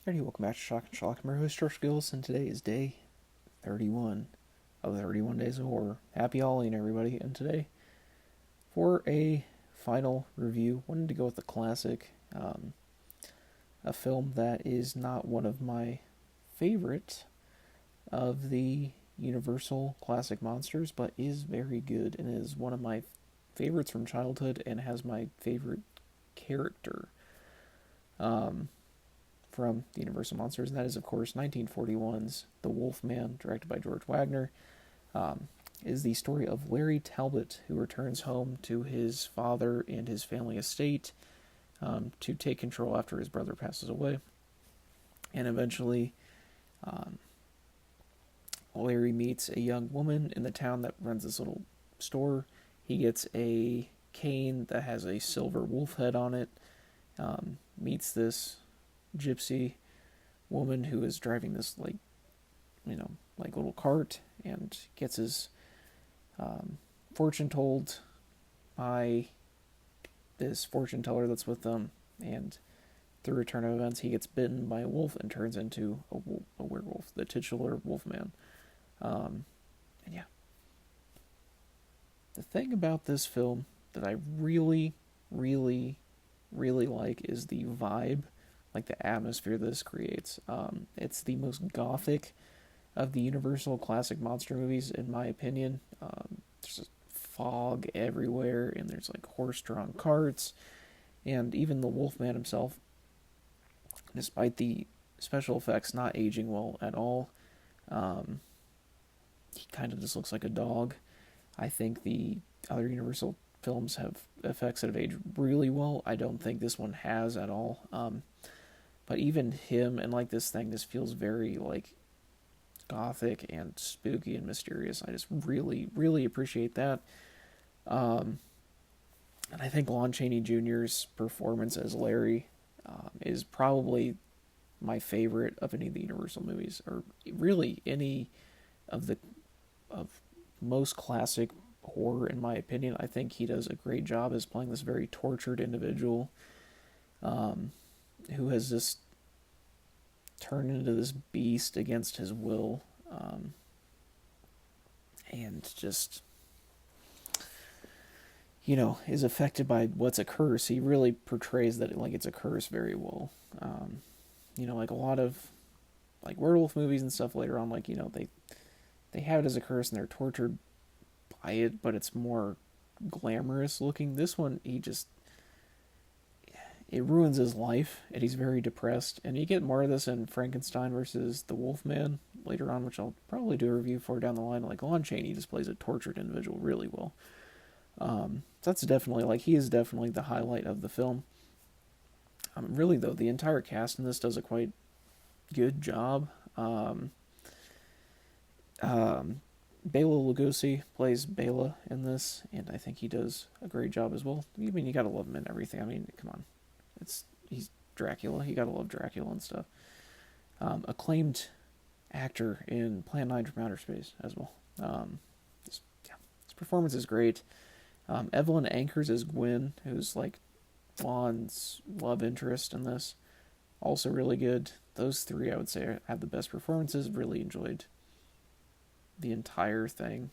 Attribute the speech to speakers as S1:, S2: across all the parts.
S1: Alrighty, welcome back to Shock and Shock. I'm your host, Josh Gillis, and today is day 31 of the 31 Days of Horror. Happy Halloween, everybody. And today, for a final review, wanted to go with a classic, a film that is not one of my favorite of the Universal classic monsters, but is very good and is one of my favorites from childhood and has my favorite character. Um, from the Universal Monsters, and that is, of course, 1941's The Wolf Man, directed by George Wagner. Is the story of Larry Talbot, who returns home to his father and his family estate to take control after his brother passes away. And eventually, um, Larry meets a young woman in the town that runs this little store. He gets a cane that has a silver wolf head on it, meets this gypsy woman who is driving this like little cart, and gets his fortune told by this fortune teller that's with them, and through a turn of events he gets bitten by a wolf and turns into a werewolf, the titular Wolfman. And yeah, the thing about this film that I really, really, really like is the vibe, like the atmosphere this creates. It's the most gothic of the Universal classic monster movies, in my opinion. There's just fog everywhere, and there's like horse-drawn carts, and even the Wolfman himself, despite the special effects not aging well at all, um, he kind of just looks like a dog. I think the other Universal films have effects that have aged really well. I don't think this one has at all. But even him and like this thing just feels very like gothic and spooky and mysterious. I just really, really appreciate that. Um, and I think Lon Chaney Jr.'s performance as Larry is probably my favorite of any of the Universal movies, or really any of the of most classic horror, in my opinion. I think he does a great job as playing this very tortured individual, um, who has just turned into this beast against his will, and just is affected by what's a curse. He really portrays that like it's a curse very well. Like a lot of like werewolf movies and stuff later on, like they have it as a curse and they're tortured by it, but it's more glamorous looking. This one, it ruins his life, and he's very depressed. And you get more of this in Frankenstein versus the Wolfman later on, which I'll probably do a review for down the line. Like Lon Chaney just plays a tortured individual really well. So that's definitely he is definitely the highlight of the film. Really though, the entire cast in this does a quite good job. Bela Lugosi plays Bela in this, and I think he does a great job as well. I mean, you gotta love him in everything. I mean, come on, he's Dracula. You gotta love Dracula and stuff. Acclaimed actor in Plan 9 from Outer Space as well. His performance is great. Evelyn Ankers is Gwen, who's like Lon's love interest in this. Also really good. Those three, I would say, have the best performances. Really enjoyed the entire thing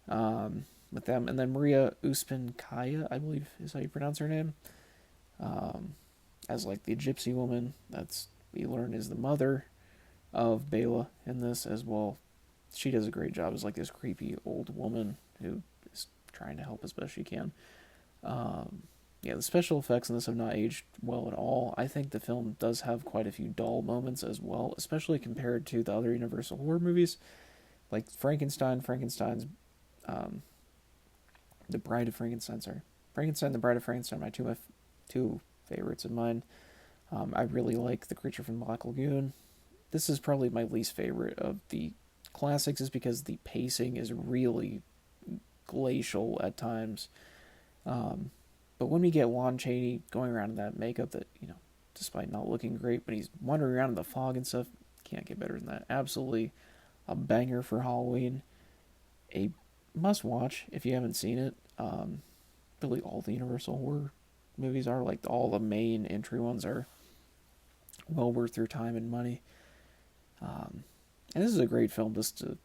S1: with them. And then Maria Uspensky, I believe is how you pronounce her name, as like the gypsy woman. That's we learn is the mother of Bela in this as well. She does a great job as like this creepy old woman who is trying to help as best she can. The special effects in this have not aged well at all. I think the film does have quite a few dull moments as well, especially compared to the other Universal horror movies, like Frankenstein's, The Bride of Frankenstein. Sorry, Frankenstein, The Bride of Frankenstein. My two favorites of mine. I really like The Creature from the Black Lagoon. This is probably my least favorite of the classics, is because the pacing is really glacial at times. But when we get Lon Chaney going around in that makeup that, despite not looking great, but he's wandering around in the fog and stuff, can't get better than that. Absolutely a banger for Halloween. A must watch if you haven't seen it. Really all the Universal horror movies are, like all the main entry ones are well worth your time and money. And this is a great film just to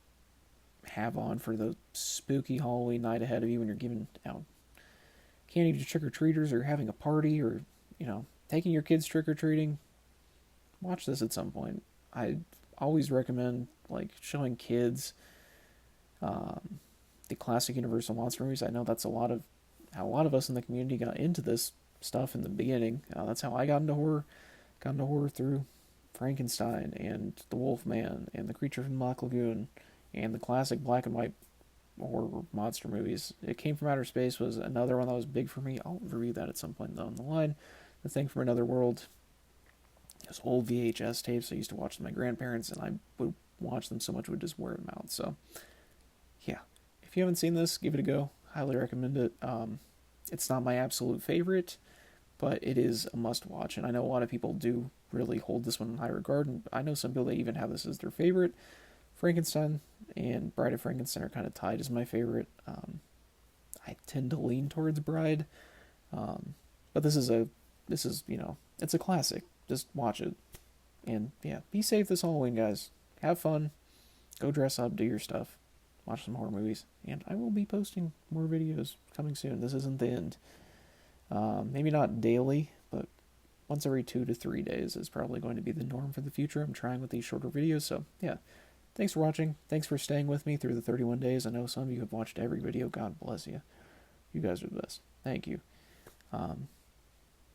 S1: have on for the spooky Halloween night ahead of you when you're giving out candy to trick or treaters or having a party or taking your kids trick or treating. Watch this at some point. I always recommend like showing kids the classic Universal monster movies. I know that's how a lot of us in the community got into this stuff in the beginning. That's how I got into horror. Got into horror through Frankenstein and The Wolf Man and The Creature from the Black Lagoon and the classic black and white horror monster movies. It Came from Outer Space was another one that was big for me. I'll review that at some point down the line. The Thing from Another World. Those old VHS tapes I used to watch with my grandparents, and I would watch them so much it would just wear them out. So, yeah. If you haven't seen this, give it a go. Highly recommend it. It's not my absolute favorite, but it is a must-watch, and I know a lot of people do really hold this one in high regard, and I know some people that even have this as their favorite. Frankenstein and Bride of Frankenstein are kind of tied as my favorite. I tend to lean towards Bride, but this is it's a classic. Just watch it, and yeah, be safe this Halloween, guys. Have fun, go dress up, do your stuff, watch some horror movies, and I will be posting more videos coming soon. This isn't the end. Maybe not daily, but once every 2 to 3 days is probably going to be the norm for the future. I'm trying with these shorter videos, so yeah. Thanks for watching. Thanks for staying with me through the 31 days. I know some of you have watched every video. God bless you. You guys are the best. Thank you.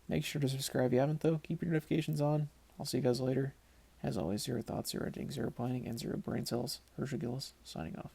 S1: Make sure to subscribe if you haven't, though. Keep your notifications on. I'll see you guys later. As always, zero thoughts, zero editing, zero planning, and zero brain cells. Herschel Gillis, signing off.